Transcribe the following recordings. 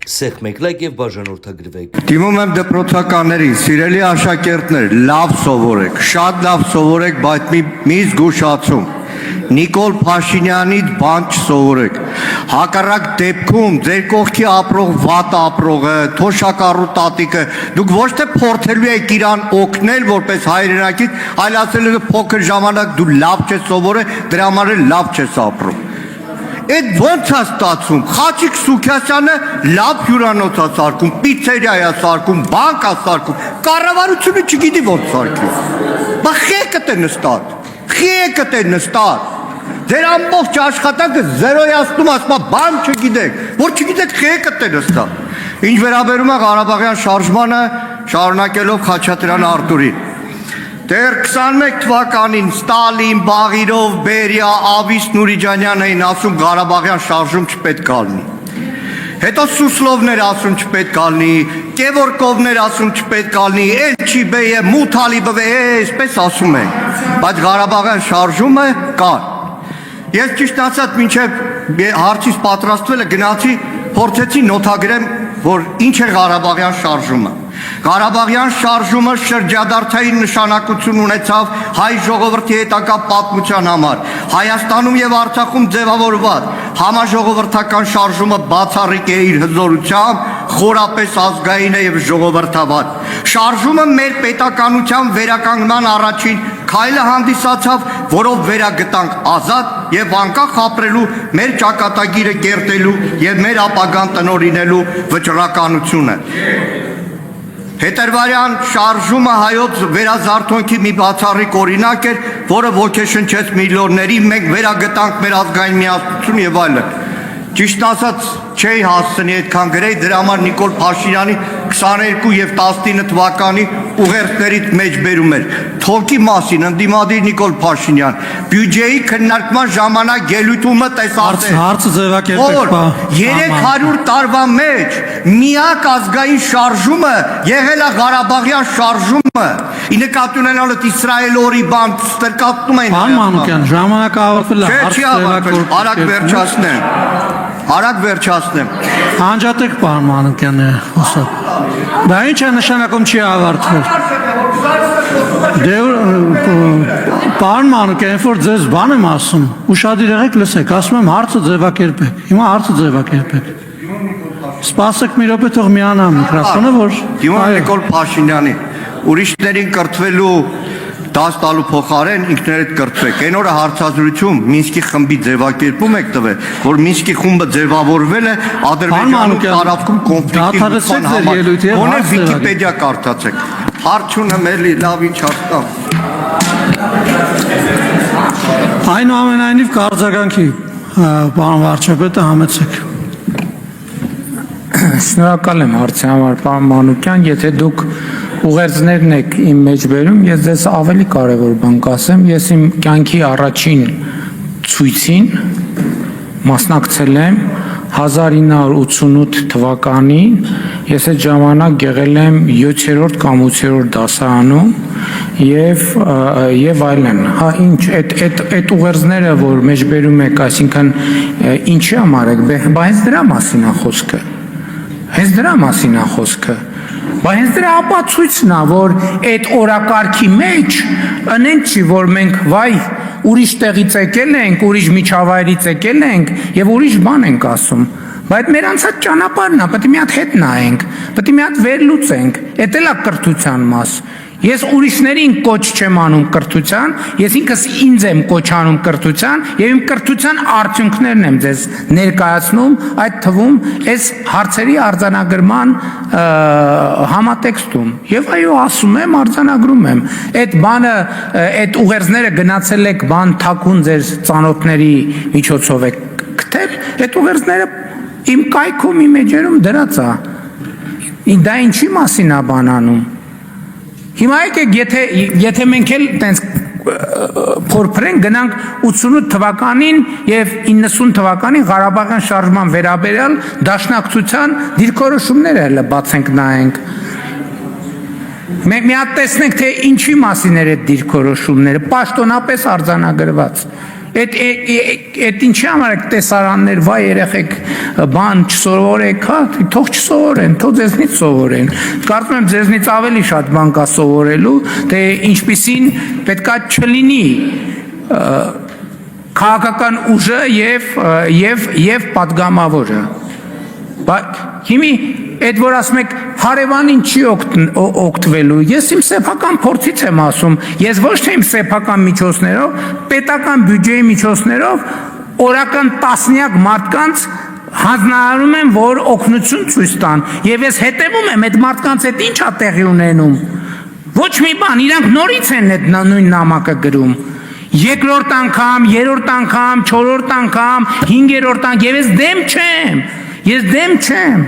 Սեղ մեկլեք եւ բաժանորդագրվեք։ Դիմում եմ դպրոցականներին, սիրելի աշակերտներ, լավ սովորեք, շատ լավ սովորեք, բայց մի զգուշացում։ Նիկոլ Փաշինյանից բան չսովորեք։ Հակառակ դեպքում ձեր կողքի ապրող վատ ապրողը, թոշակառու տատիկը, դուք ոչ թե փորձելու եք իրան օգնել որպես հայրենակից, այլ ասելու եք փոքր ժամանակ դու լավ չես սովորել, դրա համար լավ չես ապրում։ Այդ ոնց է ստացվում, Խաչիկ Սուքյասյանը լավ հյուրանոց է սարքում, պիցերիա է սարքում, բանկ է սարքում, կառավարությունը չգիտի ոնց սարքի։ Բա խեկդ է նստած, խեկդ է նստած։ Ձեր ամբողջ աշխատանքը զերոյացնում ասում, բան չգիտեք, որ չգիտեք խեկդ է նստած։ Ինչ վերաբերում է Ղարաբաղյան շարժմանը, շարունակելով Խաչատրյան Արտուրին։ Դեռ 21 թվականին Ստալին, Բաղիրով, Բերիա, Ավիս Նուրիջանյանն էին ասում Ղարաբաղյան շարժում չպետք է լինի։ Հետո Սուսլովներ ասում չպետք է լինի, Կևորկովներ ասում չպետք է լինի, Էլչիբեյը, Մութալիբը, այսպես ասում են, բայց Ղարաբաղյան շարժումը կար։ Ես ճիշտ ասած մինչև հարցից պատրաստվելը գնացի, փորձեցի նոթագրեմ, որ ինչ է Ղարաբաղյան շարժումը։ Ղարաբաղյան շարժումը շրջադարձային նշանակություն ունեցավ հայ ժողովրդի հետագա պատմության համար։ Հայաստանում եւ Արցախում ձևավորված համաժողովրդական շարժումը բացառիկ է իր հզորությամբ, խորապես ազգային է եւ ժողովրդավար։ Շարժումը մեր պետականության վերականգնման առաջին քայլը հանդիսացավ, որով վերագտանք ազատ եւ անկախ ապրելու մեր ճակատագիրը կերտելու եւ մեր ապագան տնօրինելու վճռականությունը։ Հետերվարյան շարժումը հայոց վերազարթոնքի մի բացառիկ օրինակ էր, որը ոգեշնչեց միլիոնների, մենք վերագտանք մեր ազգային միասնություն եւ այլն։ Ճիշտ ասած, չէի հասցնի այդքան գրեի, դրա համար Նիկոլ Փաշինյանի 22 եւ 19 թվականի ուղերձներից մեջ բերում էր։ Թոքի մասին ընդդիմադիր Նիկոլ Փաշինյան, բյուջեի քննարկման ժամանակ ելույթումը տեսած է։ Հարցը ձևակերպեք, 300 տարվա մեջ միակ ազգային շարժումը եղել է Ղարաբաղյան շարժումը։ Ի նկատի ունենալը Իսրայել օրի բան ստրկացնում են։ Պարոն Մանուկյան, ժամանակը ավարտվել է, հարցը ձևակերպեք։ Արագ վերջացնեմ։ Անջատեք պարոն Մանուկյանը, խոսափ։ Դա ինչ է նշանակում չի ավարտվել։ Պարոն Մանուկյան, որ ձեզ բան եմ ասում, ուշադիր եղեք լսեք, ասում եմ հարցը ձևակերպեք։ Հիմա հարցը ձևակերպեք։ Սպասեք մի րոպե, թող միանա միկրոֆոնը, որ Դիմում Նիկոլ Փաշինյանի, ուրիշներին կրթվելու դաս տալու փոխարեն ինքներդ կրթվեք։ Այն օրը հարցազրույցում Մինսկի խմբի ձևակերպում եք տվել, որ Մինսկի խումբը ձևավորվել է Ադրբեջանում տարածքում կոնֆլիկտի համար։ Ոնե Վիկիպեդիա կարդացեք։ Հարց ունեմ էլի, լավ ինչ հարցամ։ Այնուամենայնիվ կարձագանքի պարոն վարչապետը համեցեք։ Շնորհակալ եմ հարցի համար, պարոն Մանուկյան, եթե դուք ուղերձներն եք իմ մեջ բերում, ես ձեզ ավելի կարևոր բան կասեմ, ես իմ կյանքի առաջին ցույցին մասնակցել եմ 1988 թվականին, ես այդ ժամանակ եղել եմ 7-րդ կամ 8-րդ դասարանում եւ այլն։ Հա ինչ այդ ուղերձները, որ մեջ բերում եք, այսինքն ինչի համար եք, բա հենց դրա մասին է խոսքը։ Հենց դրա մասին է խոսքը։ Բա հենց դրա ապացույցն է, որ այդ օրակարգի մեջ ընենք չի, որ մենք վայ ուրիշ տեղից եկել ենք, ուրիշ միջավայրից եկել ենք եւ ուրիշ բան ենք ասում։ Բայց մեր անցած ճանապարհն է, պետք է մի հատ հետ նայենք, պետք է մի հատ վերլուծենք։ Էդ էլ է կրթության մաս։ Ես ուրիշներին կոչ չեմ անում կրթության, ես ինքս ինձ եմ կոչ անում կրթության եւ իմ կրթության արդյունքներն եմ ձեզ ներկայացնում, այդ թվում այս հարցերի արձանագրման համատեքստում։ Եվ այո, ասում եմ, արձանագրում եմ։ Այդ բանը, այդ ուղերձները գնացել եք բան թակուն ձեր ծանոթների միջոցով եք գտել, այդ ուղերձները իմ կայքում, իմ էջերում դրած է։ Դա ինչի մասին է բան անում։ Հիմա եկեք, եթե մենք էլ տենց փորփրենք, գնանք 88 թվականին եւ 90 թվականին Ղարաբաղյան շարժման վերաբերյալ դաշնակցության դիրքորոշումները հələ բացենք նայենք։ Մենք մի հատ տեսնենք, թե ինչի մասին էր այդ դիրքորոշումները, պաշտոնապես արձանագրված։ Այդ ինչի համար եք տեսարաններ, վայ երեխեք բան չսովորեք, հա, թող չսովորեն, թող ձեզնից սովորեն։ Կարծում եմ ձեզնից ավելի շատ բան կա սովորելու, թե ինչպիսին պետքա չլինի քաղաքական ուժը եւ պատգամավորը։ Բայց հիմի այդ որ ասում եք հարևանին չի օգտվելու, ես իմ սեփական փորձից եմ ասում, ես ոչ թե իմ սեփական միջոցներով, պետական բյուջեի միջոցներով օրական տասնյակ մարդկանց հանձնարարում եմ, որ օգնություն ցույց տան, եւ ես հետեւում եմ այդ մարդկանց հետ ինչ է տեղի ունենում։ Ոչ մի բան, իրանք նորից են այդ նույն նամակը գրում։ Երկրորդ անգամ, երրորդ անգամ, չորրորդ անգամ, հինգերորդ անգամ, եւ ես դեմ չեմ։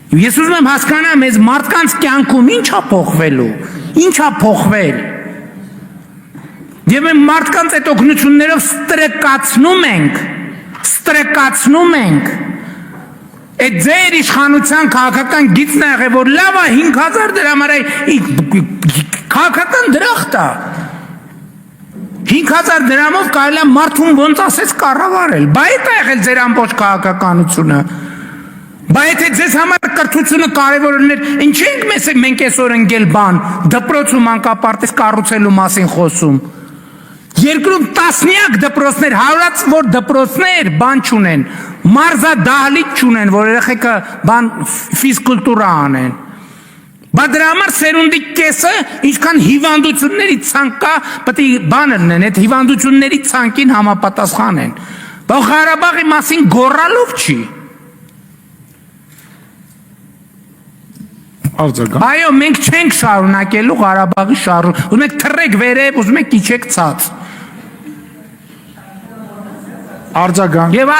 Ես ուզում եմ հասկանամ, այս մարդկանց կյանքում ինչ է փոխվելու, ինչ է փոխվել։ Եվ մենք մարդկանց այդ օգնություններով ստրեկացնում ենք։ Այդ ձեր իշխանության քաղաքական գիծն է եղել, որ լավ է 5000 դրամ արай քաղաքական դրախտ է։ 5000 դրամով կարելի է մարդուն ոնց ասես կառավարել, բայց այդ է եղել ձեր ամբողջ քաղաքականությունը։ Բայց եթե ձեզ համար կրթությունը կարևոր լիներ, ինչ ենք մենք այսօր ընկել բան, դպրոցում մանկապարտեզ կառուցելու մասին խոսում։ Երկրում տասնյակ դպրոցներ, հարյուրավոր դպրոցներ բան չունեն, մարզադահլիճ չունեն, որ երեխեքը բան ֆիզկուլտուրա անեն։ Բայց դրա համար սերունդի կեսը ինչքան հիվանդությունների ցանկ կա, պետք է բան լինեն, այդ հիվանդությունների ցանկին համապատասխան են։ Բայց Ղարաբաղի մասին գոռալով չի։ Այո, մենք չենք շարունակելու Ղարաբաղի ուզում եք թռեք վերև, ուզում եք իջեք ցած։ Արձագանք։ Եվ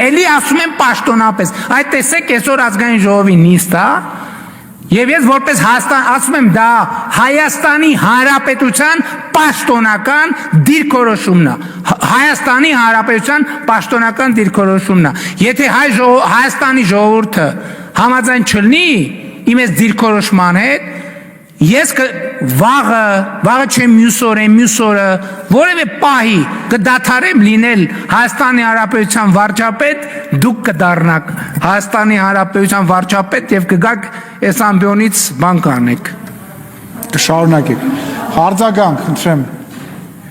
էլի ասում եմ պաշտոնապես, այդ տեսեք այսօր ազգային ժողովի նիստ է, եւ ես որպես Հայաստան ասում եմ դա Հայաստանի Հանրապետության պաշտոնական դիրքորոշումն է։ Հայաստանի Հանրապետության պաշտոնական դիրքորոշումն է։ Եթե Հայաստանի ժողովուրդը համաձայն չլինի իմ այս դիրքորոշման հետ, ես վաղը չեմ մյուս օրը որևէ պահի կդադարեմ լինել Հայաստանի Հանրապետության վարչապետ, դուք կդառնաք Հայաստանի Հանրապետության վարչապետ եւ կգաք այս ամբիոնից բան կանեք։ Կշարունակեք։ Արձագանք, խնդրեմ։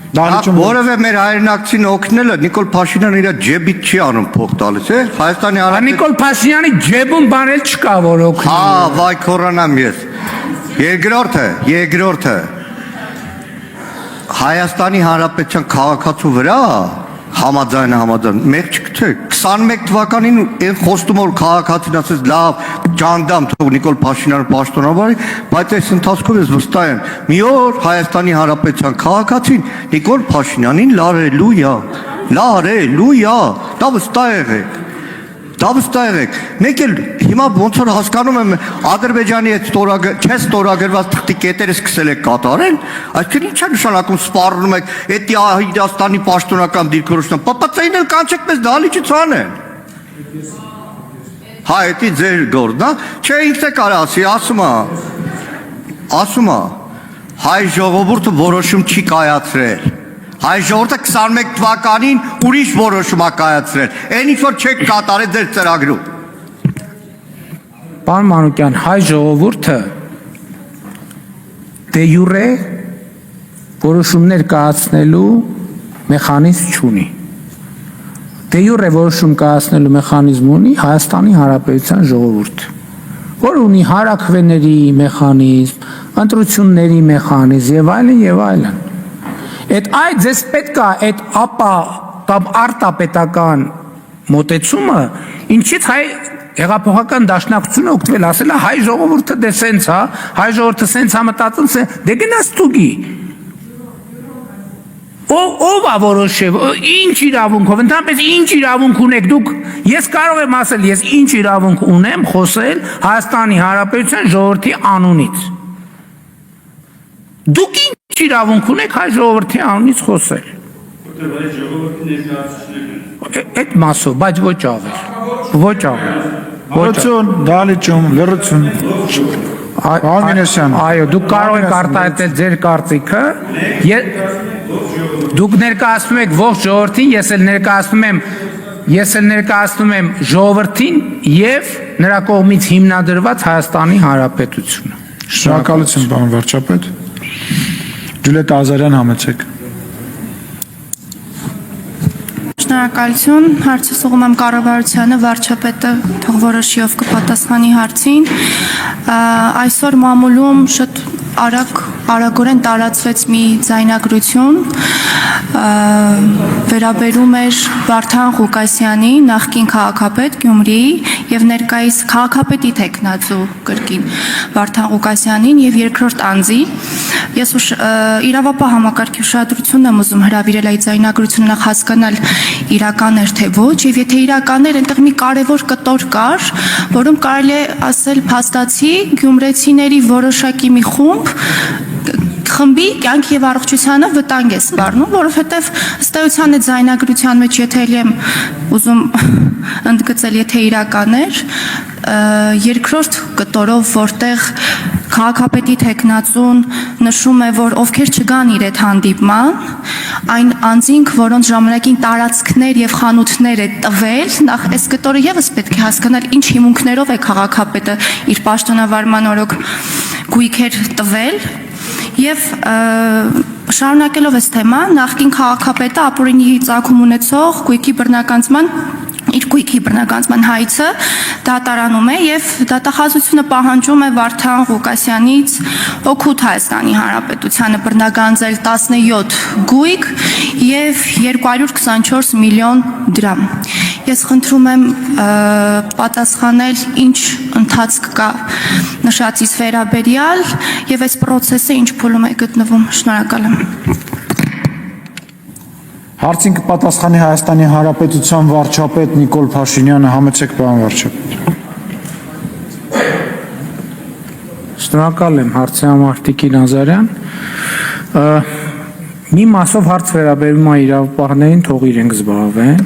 Որևէ մեր հայրենակցին օգնելը Նիկոլ Փաշինյանը իր ջեբից չի անում փող տալիս, է։ Հայաստանի Հանրապետության Նիկոլ Փաշինյանի ջեբում բան էլ չկա, որ օգնի։ Հա, վայ քորանամ ես։ Երկրորդը Հայաստանի Հանրապետության քաղաքացու վրա համաձայն մեկ չգցեք 21 թվականին այն խոստումը որ քաղաքացին ասեց լավ ջանդամ թող Նիկոլ Փաշինյանը պաշտոնավարի, բայց այս ընթացքով ես վստահ եմ մի օր Հայաստանի Հանրապետության քաղաքացին Նիկոլ Փաշինյանին լարելույա, դա վստահ եղեք։ Մեկ էլ հիմա ոնց որ հասկանում եմ Ադրբեջանի հետ ստորագրված թղթի կետերը սկսել եք կատարել, այսինքն ի՞նչ է նշանակում սպառնում եք էդի Հայաստանի պաշտոնական դիրքորոշումը, ՊՊՑ-ին էլ կանչեք մեզ դահլիճից անեն։ Հա, էդի ձեր գործն է, չէ ինքն է կարա ասի, ասում է, հայ ժողովուրդը որոշում չի կայացրել։ Հայ ժողովուրդը 21 թվականին ուրիշ որոշում է կայացրել, այն ինչ որ չեք կատարել ձեր ծրագրում։ Պարոն Մանուկյան, հայ ժողովուրդը դե յուրե որոշումներ կայացնելու մեխանիզմ չունի։ Դե յուրե որոշում կայացնելու մեխանիզմ ունի Հայաստանի Հանրապետության ժողովուրդը, որ ունի հարաքվեների մեխանիզմ, ընտրությունների մեխանիզմ եւ այլն։ Այդ ձեզ պետք է այդ ապա կամ արտապետական մոտեցումը, ինչից հայ հեղափոխական դաշնակցությունը օգտվել, ասել է հայ ժողովուրդը դե սենց է, հայ ժողովուրդը սենց է մտածում, դե գնաց տուգի։ Ով է որոշել, ինչ իրավունքով, ընդհանրապես ինչ իրավունք ունեք դուք, ես կարող եմ ասել, ես ինչ իրավունք ունեմ խոսել Հայաստանի Հանրապետության ժողովրդի անունից։ Դուք ինչ իրավունք ունեք հայ ժողովրդի անունից խոսել։ Այդ մասով, բայց ոչ ավել։ Լրություն, դահլիճում, լրություն։ Այո, դուք կարող եք արտահայտել ձեր կարծիքը։ Դուք ներկայացնում եք ողջ ժողովրդին, ես էլ ներկայացնում եմ ժողովրդին եւ նրա կողմից հիմնադրված Հայաստանի Հանրապետությունը։ Շնորհակալություն, պարոն վարչապետ։ Ջուլիետ Ազարյան, համեցեք։ Շնորհակալություն, հարցը ուղղում եմ կառավարությանը, վարչապետը թող որոշիով կպատասխանի հարցին։ Այսօր մամուլում շատ արագորեն տարածվեց մի ձայնագրություն, վերաբերում էր Վարդան Ղուկասյանի, նախկին քաղաքապետ Գյումրիի եւ ներկայիս քաղաքապետի տեխնացու կրկին Վարդան Ղուկասյանին եւ երկրորդ անձի։ Ես իրավապահ համակարգի ուշադրությունն եմ ուզում հրավիրել այդ ձայնագրությունը նախ հասկանալ իրական էր թե ոչ, եւ եթե իրական էր, այնտեղ մի կարևոր կտոր կար, որում կարելի է ասել փաստացի գյումրեցիների որոշակի մի խմբի կյանքի եւ առողջությանը վտանգ է սպառնում, որովհետեւ ըստ էության այդ ձայնագրության մեջ եթե եմ ուզում ընդգծել, եթե իրական էր, երկրորդ կտորով, որտեղ քաղաքապետի տեխնացուն նշում է, որ ովքեր չգան իր այդ հանդիպման, այն անձինք, որոնց ժամանակին տարածքներ եւ խանութներ է տվել, նախ այս կտորը եւս պետք է հասկանալ ինչ հիմունքներով է քաղաքապետը իր պաշտոնավարման օրոք գույքեր տվել եւ շարունակելով այս թեման, նախկին քաղաքապետը ապօրինի ծագում ունեցող իր գույքի բռնականացման հայցը դատարանում է եւ դատախազությունը պահանջում է Վարդան Ղուկասյանից օգուտ Հայաստանի Հանրապետությանը բռնականացել 17 գույք եւ 224 միլիոն դրամ։ Ես խնդրում եմ պատասխանել ինչ ընթացք կա նշածից վերաբերյալ եւ այս process-ը ինչ փուլում է գտնվում։ Շնորհակալ եմ։ Հարցին կպատասխանի Հայաստանի Հանրապետության վարչապետ Նիկոլ Փաշինյանը, համեցեք, պարոն վարչապետ։ Շնորհակալ եմ հարցի համար Տիկին Ազարյան։ Մի մասով հարց վերաբերում է իրավապահներին, թող իրենք զբաղվեն։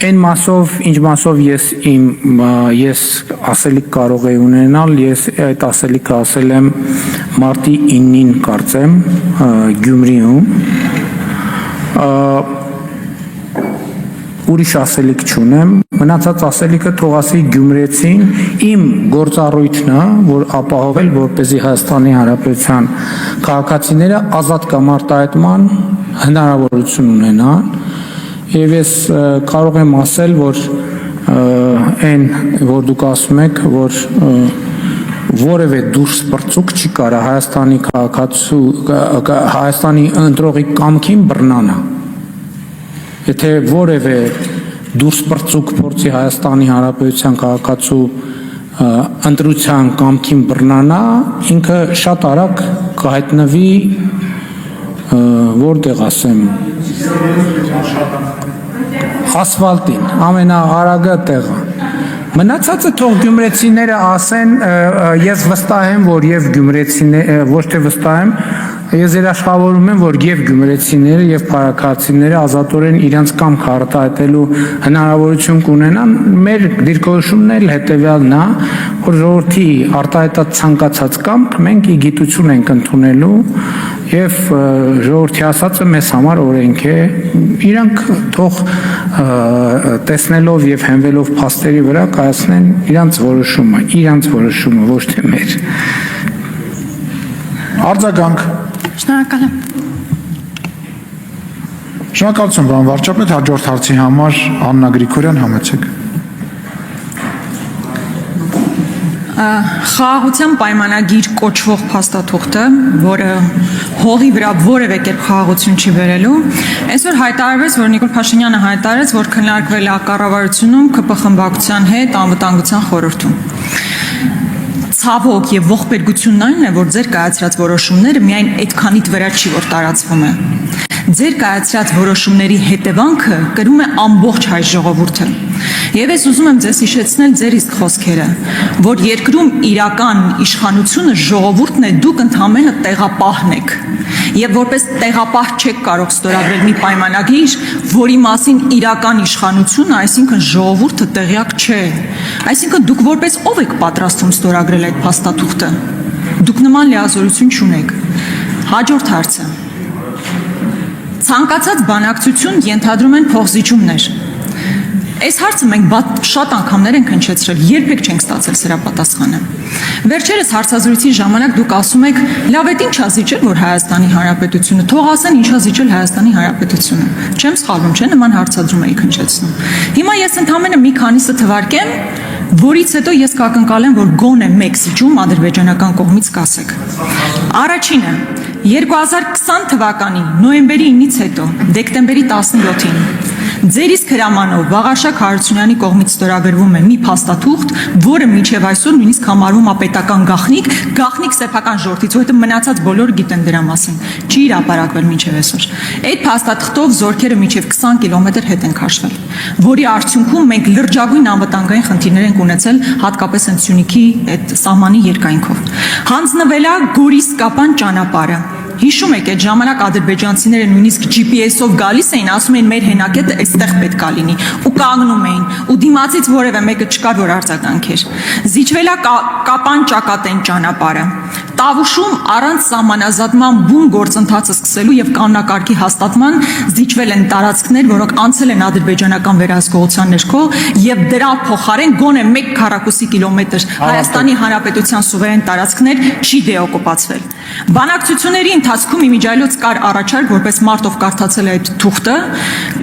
Այն մասով, ինչ մասով ես ասելիք կարող եմ ունենալ, ես այդ ասելիքը ասել եմ մարտի 9-ին կարծեմ Գյումրիում։ Ուրիշ ասելիք չունեմ, մնացած ասելիքը թող ասի գյումրեցին, իմ գործառույթն է, որ ապահովել, որպեսզի Հայաստանի Հանրապետության քաղաքացիները ազատ կամ արտահայտման հնարավորություն ունենան, եւ ես կարող եմ ասել, որ այն, որ դուք ասում եք, որ որևէ դուրս պրծուկ չի կարա Հայաստանի ընտրողի կամքին բռնանա։ Եթե որևէ դուրս պրծուկ փորձի Հայաստանի Հանրապետության քաղաքացու ընտրության կամքին բռնանա, ինքը շատ արագ կհայտնվի որտեղ ասեմ ասֆալտին, ամենաարագը տեղը։ Մնացածը թող գյումրեցիները ասեն, ես վստահ եմ, որ եւ գյումրեցիները, ոչ թե վստահ եմ, ես երաշխավորում եմ, որ եւ գյումրեցիները եւ փարաքարցիները ազատորեն իրենց կամք արտահայտելու հնարավորություն կունենան։ Մեր դիրքորոշումն էլ հետեւյալն է, որ ժողովրդի արտահայտած ցանկացած կամք մենք ի գիտություն ենք ընդունելու եւ ժողովրդի ասածը մեզ համար օրենք է, իրանք թող տեսնելով եւ հենվելով փաստերի վրա կայացնեն իրանց որոշումը, ոչ թե մեր։ Արձագանք։ Շնորհակալ եմ։ Շնորհակալություն, պարոն վարչապետ, հաջորդ հարցի համար Աննա Գրիգորյան, համեցեք։ Խաղաղության պայմանագիր կոչվող փաստաթուղթը, որը հողի վրա որևէ կերպ խաղաղություն չի բերելու, այսօր հայտարարվեց, որ Նիկոլ Փաշինյանը հայտարարեց, որ քննարկվել է կառավարությունում ԿՊ խմբակցության հետ անվտանգության խորհրդում։ Ցավոք եւ ողբերգությունն այն է, որ ձեր կայացրած որոշումները միայն այդքանիտ վրա չի, որ տարածվում է։ Ձեր կայացրած որոշումների հետևանքը կրում է ամբողջ հայ ժողովուրդը։ Եվ ես ուզում եմ ձեզ հիշեցնել ձեր իսկ խոսքերը, որ երկրում իրական իշխանությունը ժողովուրդն է, դուք ընդհանրապես տեղապահն եք։ Եվ որպես տեղապահ չեք կարող ստորագրել մի պայմանագիր, որի մասին իրական իշխանությունը, այսինքն ժողովուրդը տեղյակ չէ։ Այսինքն դուք որպես ով եք պատրաստվում ստորագրել այդ փաստաթուղթը։ Դուք նման լիազորություն չունեք։ Հաջորդ հարցը։ Ցանկացած բանակցություն ենթադրում են փոխզիջումներ։ Այս հարցը մենք շատ անգամներ ենք հնչեցրել, երբեք չենք ստացել սրա պատասխանը։ Վերջերս հարցազրույցի ժամանակ դուք ասում եք, լավ է ինչ ազիջել, որ Հայաստանի Հանրապետությունը, թող ասեն ինչ ազիջել Հայաստանի Հանրապետությունը։ Չեմ սխալվում, չէ՞, նման հարցադրում եք հնչեցնում։ Հիմա ես ընդհանրապես մի քանիսը թվարկեմ, որից հետո ես կակնկալեմ, որ գոնե մեկ զիջում ադրբեջանական կողմից կասեք։ Առաջինը 2020 թվականի նոյեմբերի 9-ից հետո, դեկտեմբերի 17-ին ձեր իսկ հրամանով Վաղարշակ Հարությունյանի կողմից ստորագրվում է մի փաստաթուղթ, որը մինչև այսօր նույնիսկ համարվում է պետական գաղտնիք սեփական ժողովրդից, որովհետև մնացած բոլորը գիտեն դրա մասին, չի հրապարակվել մինչև այսօր։ Այդ փաստաթղթով զորքերը մինչև 20 կիլոմետր հետ են քաշվել, որի արդյունքում մենք լրջագույն անվտանգային խնդիրներ ենք ունեցել, հատկապես հենց Սյունիքի այդ սահմանի երկայնքով։ Հանձնվել է Գորիս-Կապան ճանապարհը։ Հիշում եք, այդ ժամանակ ադրբեջանցիները նույնիսկ GPS-ով գալիս էին, ասում էին մեր հենակետը այստեղ պետք է լինի, ու կանգնում էին, ու դիմացից որևէ մեկը չկար, որ արձագանքեր։ Զիջվել է Կապան-Ճակատեն ճանապարհը։ Տավուշում առանց սահմանազատման բուն գործընթացը սկսելու եւ կանոնակարգի հաստատման զիջվել են տարածքներ, որոնք անցել են ադրբեջանական վերահսկողության ներքո եւ դրա փոխարեն գոնե 1 քառակուսի կիլոմետր Հայաստանի Հանրապետության սուվերեն տարածքներ չի դեօկուպացվել։ Բանակցությունների ընթացքում իմիջիայլոց կար առաջարկ, որպես մարտով կարդացել է այդ թուղթը,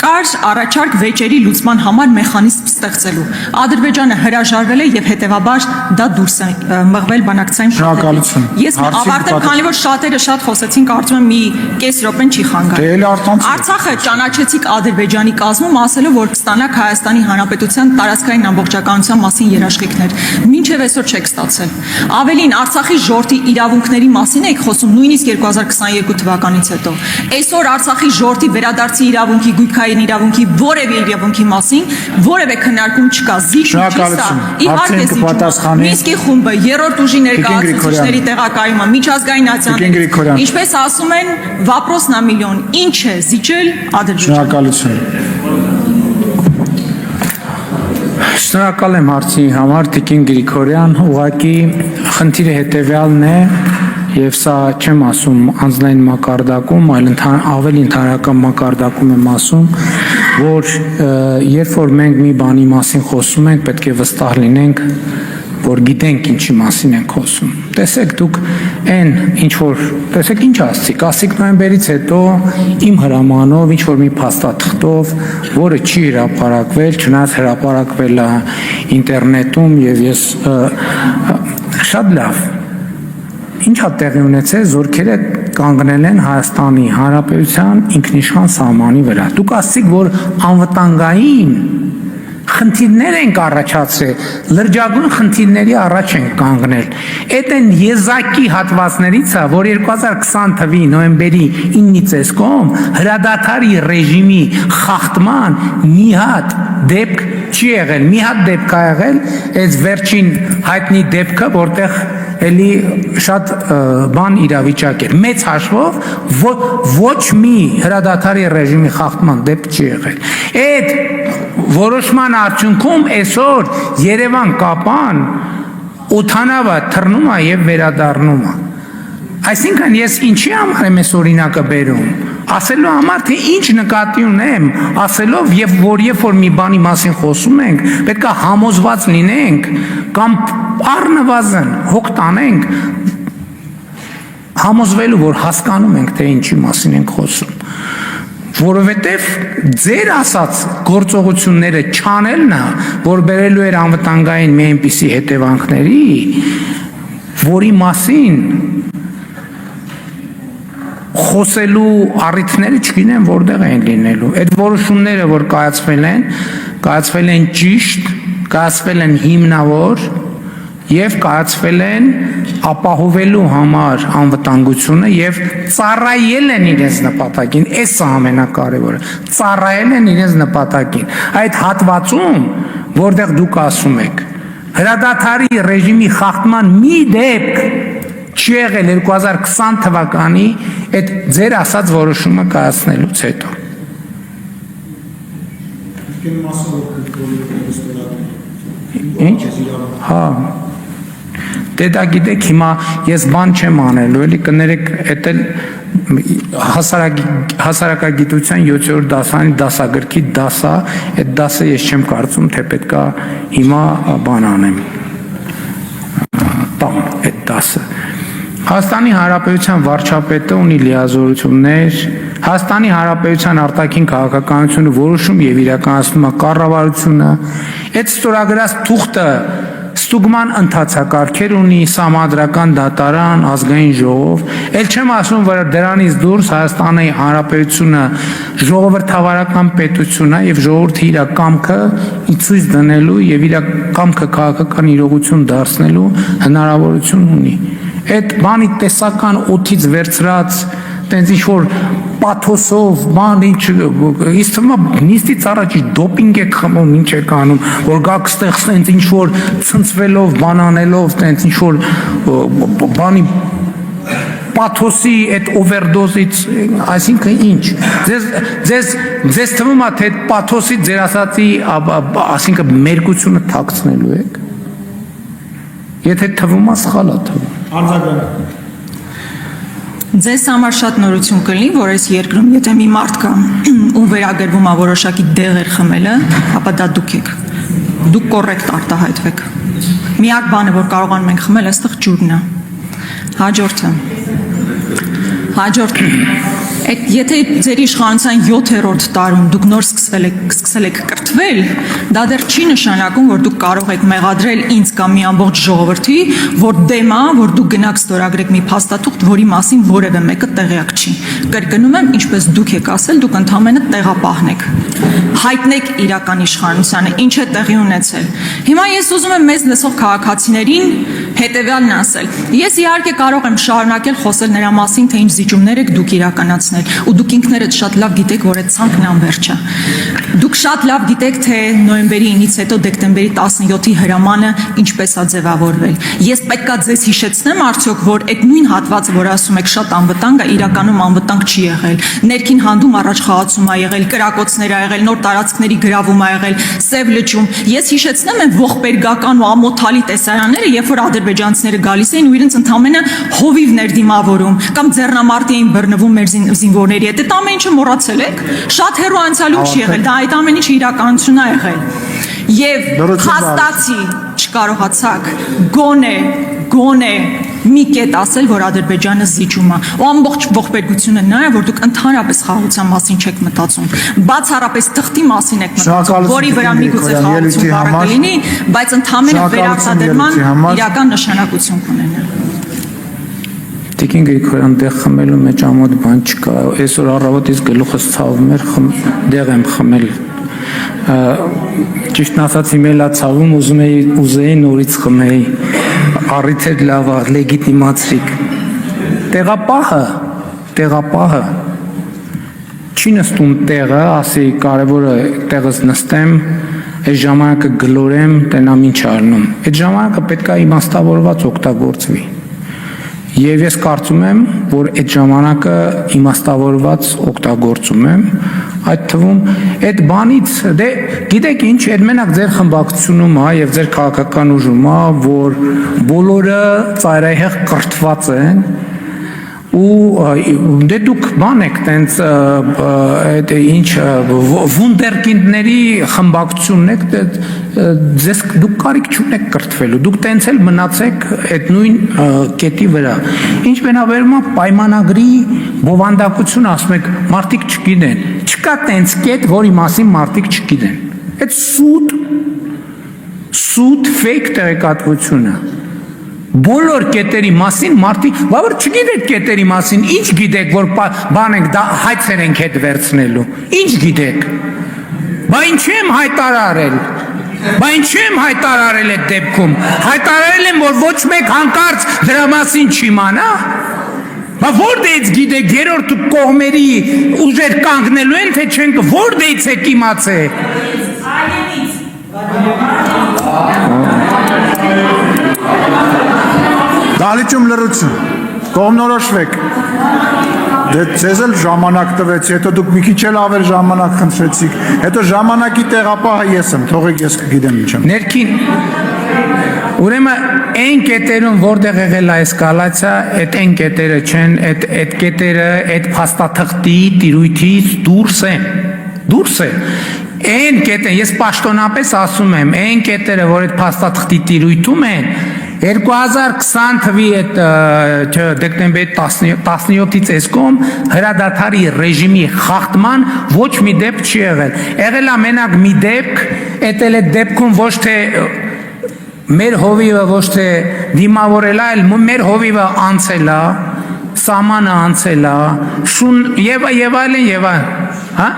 կար առաջարկ վեճերի լուծման համար մեխանիզմ ստեղծելու։ Ադրբեջանը հրաժարվել է եւ հետեւաբար դա դուրս է մղվել բանակցային Շնորհակալություն։ Ես ավարտեմ, քանի որ շատերը շատ խոսեցին, կարծում եմ մի կես րոպեն չի խանգարել։ Արցախը ճանաչեցիք Ադրբեջանի կազմում, ասելով, որ կստանաք Հայաստանի Հանրապետության տարածքային ամբողջականության մասին երաշխիքներ։ Մինչև այսօր չեք ստացել։ Ավելին, Արցախի ժողովրդի իրավունքների մասին եք խոսում նույնիսկ 2022 թվականից հետո։ Այսօր Արցախի ժողովրդի վերադարձի իրավունքի, գույքային իրավունքի, որևէ իրավունքի մասին որևէ քննարկում չկա։ Զիջում չի սա։ Իհարկե զիջում։ Մինսկի խումբը, երրորդ ուժի ներկայացուցիչների տեղակայումը, միջազգային ացիաները, ինչպես ասում են, վապրոս նա միլիոն, ինչ է զիջել Ադրբեջանը։ Շնորհակալ եմ հարցի համար, Տիկին Գրիգորյան, ուղղակի խնդիրը հետևյալն է, եւ սա չեմ ասում անձնային մակարդակում, այլ ավելի ընդհանրական մակարդակում եմ ասում, որ երբ որ մենք մի բանի մասին խոսում ենք, պետք է վստահ լինենք, որ գիտենք ինչի մասին ենք խոսում։ Տեսեք դուք այն ինչ որ տեսեք ինչ ասացիք նոյեմբերից հետո իմ հրամանով ինչ որ մի փաստաթղթով, որը չի հրապարակվել, չնայած հրապարակվել է ինտերնետում եւ ես շատ լավ ինչա տեղի ունեցել, զորքերը կանգնել են Հայաստանի Հանրապետության ինքնիշխան սահմանի վրա։ Դուք ասացիք, որ անվտանգային խնդիրներ ենք առաջացրել, լրջագույն խնդիրների առաջ ենք կանգնել։ Այդ են եզակի հատվածներից է, որ 2020 թվականի նոյեմբերի 9-ից էսկոմ հրադադարի ռեժիմի խախտման մի հատ դեպք չի եղել, մի հատ դեպք է եղել, այս վերջին հայտնի դեպքը, որտեղ էլի շատ բան իրավիճակ էր։ Մեծ հաշվով ոչ մի հրադադարի ռեժիմի խախտման դեպք չի եղել։ Այդ որոշման արդյունքում այսօր Երևան-Կապան օդանավը թռնում է եւ վերադառնում է։ Այսինքն ես ինչի համար եմ այս օրինակը բերում, ասելու համար, թե ինչ նկատի ունեմ, ասելով եւ որ մի բանի մասին խոսում ենք, պետք է համոզված լինենք կամ առնվազն հոգ տանենք համոզվելու, որ հասկանում ենք, թե ինչի մասին ենք խոսում։ Որովհետև ձեր ասած գործողությունները չանելն է, որ բերելու էր անվտանգային մի այնպիսի հետևանքների, որի մասին խոսելու առիթները չգիտեմ որտեղ են լինելու։ Այդ որոշումները, որ կայացվել են ճիշտ, կայացվել են հիմնավոր եւ կայացվել են ապահովելու համար անվտանգությունը եւ ծառայել են իրենց նպատակին, այս է ամենակարևորը, ծառայել են իրենց նպատակին։ Այդ հատվածում, որտեղ դուք ասում եք, հրադադարի ռեժիմի խախտման մի դեպք չի եղել 2020 թվականի այդ ձեր ասած որոշումը կայացնելուց հետո։ Ինչ? Հա։ Դե դա գիտեք հիմա ես բան չեմ անելու, էլի կներեք, էդ էլ հասարակագիտության 7-րդ դասանի դասագրքի դասա, այդ դասը ես չեմ կարծում, թե պետքա հիմա բան անեմ։ Տամ այդ դասը։ Հայաստանի Հանրապետության վարչապետը ունի լիազորություններ, Հայաստանի Հանրապետության արտաքին քաղաքականությունը որոշում եւ իրականացնում է կառավարությունը, այդ ստորագրած թուղթը ստուգման ընթացակարգեր ունի, սահմանադրական դատարան, ազգային ժողով, ել չեմ ասում, որ դրանից դուրս Հայաստանի Հանրապետությունը ժողովրդավարական պետություն է եւ ժողովրդի իր կամքը ցույց դնելու եւ իր կամքը քաղաքական իրողություն դարձնելու հնարավորություն ունի։ Այդ բանի տեսական օթից վերցրած տենց ինչ որ պաթոսով բան ինչ իսկ թվում է նիստից առաջ դոպինգ է խմում ինչ է կանում որ գաք ստեղ տենց ինչ որ ցնցվելով բանանելով տենց ինչ որ բանի պաթոսի այդ օվերդոզից այսինքն ինչ ձեզ թվում է թե պաթոսի ձեր ասացի այսինքն մերկությունը թաքցնելու եք եթե թվում է սխալ է թվում Ձեզ համար շատ նորություն կլինի, որ այս երկրում եթե մի մարդ կա, ում վերագրվում է որոշակի դեղեր խմելը, ապա դա դուք եք։ Դուք կոռեկտ արտահայտվեք։ Միակ բանը, որ կարող ենք մենք խմել, այստեղ ջուրն է։ Հաջորդը։ Եթե ձեր իշխանության 7-րդ տարում դուք նոր սկսել եք կրթվել, դա դեռ չի նշանակում, որ դուք կարող եք մեղադրել ինձ կամ մի ամբողջ ժողովրդի, որ դեմ է, որ դուք գնաք ստորագրեք մի փաստաթուղթ, որի մասին որևէ մեկը տեղյակ չի։ Կրկնում եմ, ինչպես դուք եք ասել, դուք ընդհանրապես տեղապահն եք։ Հայտնեք իրական իշխանությանը, ինչ է տեղի ունեցել։ Հիմա ես ուզում եմ մեզ լսող քաղաքացիներին հետևյալն ասել։ Ես իհարկե կարող եմ շարունակել խոսել նրա մասին, թե ինչ զիջումներ եք դուք իրականացնել, ու դուք ինքներդ շատ լավ գիտեք, որ այդ ցանկն անվերջ է։ Դուք շատ լավ գիտեք, թե նոյեմբերի 9-ից հետո դեկտեմբերի 17-ի հրամանը ինչպես է ձևավորվել։ Ես պետքա ձեզ հիշեցնեմ արդյոք, որ այդ նույն հատվածը, որ ասում եք շատ անվտանգ է, իրականում անվտանգ չի եղել։ Ներքին հանդում առաջ խաղացում է եղել, կրակոցներ ա եղել, նոր տարածքների գրավում ա եղել, սև լճում։ Ես հիշեցնեմ են ողբերգական ու ամոթալի տեսարանները, երբ որ ադրբեջանցիները գալիս էին ու իրենց ընդամենը հովիվներ դիմավորում կամ ձեռնամարտի էին բռնվում մեր զինվորների հետ։ Այդ ամեն ինչը մոռացել եք։ Շատ հեռու անցյալում չի եղել, դա այդ ամեն ինչը իրականություն է եղել։ Եվ հաստացի չկարողացաք գոնե մի կետ ասել, որ Ադրբեջանը զիջում է։ Ու ամբողջ ողբերգությունը նա է, որ դուք ընդհանրապես խաղաղության մասին չեք մտածում։ Բացառապես թղթի մասին եք մտածում, որի վրա միգուցե խաղաղություն կարող լինի, բայց ընդհանրապես վերարտադրման իրական նշանակություն կունենա։ Տիկին Գրիգորյան դեղ խմելու մեջ ամոթ բան չկա։ Այսօր առավոտից գլուխս ցավում էր, դեղ եմ խմել։ Ճիշտն ասած իմ էլա ցավում ուզեի նորից խմեի։ Առիթ էր լավ, լեգիտիմացրիք։ Տեղապահը չի նստում տեղը, ասի կարևորը տեղս նստեմ, այս ժամանակը գլորեմ, տենամ ինչ արնում։ Այդ ժամանակը պետք է իմաստավորված օգտագործվի։ Եվ ես կարծում եմ, որ այդ ժամանակը իմաստավորված օգտագործում եմ, այդ թվում այդ բանից, դե գիտեք ինչ, այդ մենակ ձեր խմբակցությունում է եւ ձեր քաղաքական ուժում է, որ բոլորը ծայրահեղ կրթված են ու դե դուք բան եք տենց այդ ինչ վունդերկինդների խմբակցությունն եք ձեզ դուք կարիք չունեք կրթվելու դուք տենց էլ մնացեք այդ նույն կետի վրա ինչ բնավորում է պայմանագրի բովանդակություն ասում եք մարդիկ չգիտեն չկա տենց կետ որի մասին մարդիկ չգիտեն այդ սուտ ֆեյք տեղեկատվությունը բոլոր կետերի մասին մարդիկ, բավար չգիտեք կետերի մասին, ինչ գիտեք, որ բան ենք դա հայցեր ենք հետ վերցնելու, ինչ գիտեք, բա ինչ եմ հայտարարել այդ դեպքում, հայտարարել եմ, որ ոչ մեկ հանկարծ դրա մասին չիմանա, բա որտեղից գիտեք, երրորդ կողմերի ուժեր կանգնելու են, թե չենք, որտեղից եք իմացել, Դալիճում լրություն, կողմնորոշվեք, ձեզ էլ ժամանակ տվեցի, հետո դուք մի քիչ էլ ավել ժամանակ խնդրեցիք, հետո ժամանակի տեղապահը ես եմ, թողեք ես կգիտեմ ինչ եմ։ ներքին Ուրեմն այն կետերում որտեղ եղել է էսկալացիա, այդ կետերը չեն, այդ կետերը այդ փաստաթղթի տիրույթից դուրս է։ Այն կետը ես պաշտոնապես ասում եմ, այն կետերը, որ այդ փաստաթղթի տիրույթում են, 2020 թվի այդ դեկտեմբերի 17-ից էսկոմ հրադադարի ռեժիմի խախտման ոչ մի դեպք չի եղել։ Եղել է մենակ մի դեպք, էդ էլ դեպքում ոչ թե մեր հովիվը ոչ թե դիմավորել է, այլ մեր հովիվը անցել է, սահմանը անցել է, շուն եւ այլն, հա?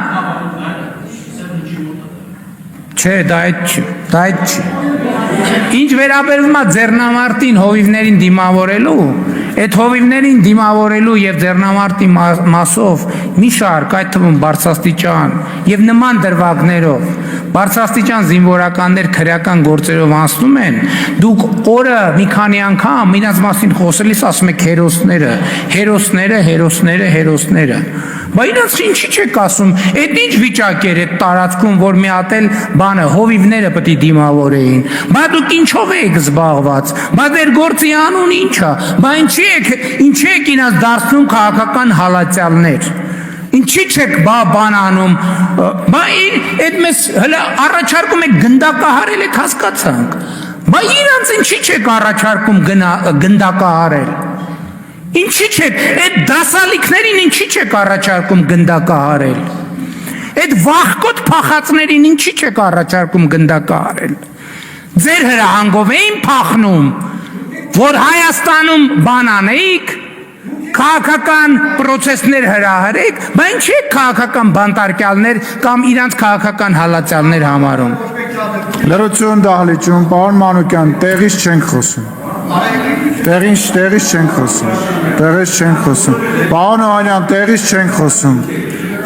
Չէ, դա այդ չի։ Ինչ վերաբերվում է ձեռնամարտին հովիվներին դիմավորելու, այդ հովիվներին դիմավորելու եւ ձեռնամարտի մասով մի շարք, այդ թվում բարձրաստիճան եւ նման դրվագներով բարձրաստիճան զինվորականներ քրեական գործերով անցնում են, դուք օրը մի քանի անգամ իրաց մասին խոսելիս ասում եք հերոսները։ Բա իրաց ինչի չեք ասում, այդ ինչ վիճակ էր այդ տարածքում, որ մի հատ էլ բանը հովիվները պետք է դիմավորեին։ Բա դուք ինչով եք զբաղված։ Բա դեր գործի անուն ի՞նչ է։ Բա ինչի եք իրաց դարձնում քաղաքական հալածյալներ։ Ինչի՞ չեք բան անում։ Բա այդ մեզ հələ առաջարկում եք գնդակահարել եք հասկացանք։ Բա իրանց ինչի՞ չեք առաջարկում գնդակահարել։ Ինչի՞ չեք այդ դասալիքներին ինչի՞ չեք առաջարկում գնդակահարել։ Այդ վախկոտ փախածներին ինչի՞ չեք առաջարկում գնդակահարել։ Ձեր հրահանգով էին փախնում, որ Հայաստանում բան անեիք, քաղաքական պրոցեսներ հրահրեք, բա ինչի՞ եք քաղաքական բանտարկյալներ կամ իրանց քաղաքական հալածյալներ համարում։ Լրություն դահլիճում, պարոն Մանուկյան, տեղից չենք խոսում։ Տեղից չենք խոսում։ Պարոն Օհանյան, տեղից չենք խոսում։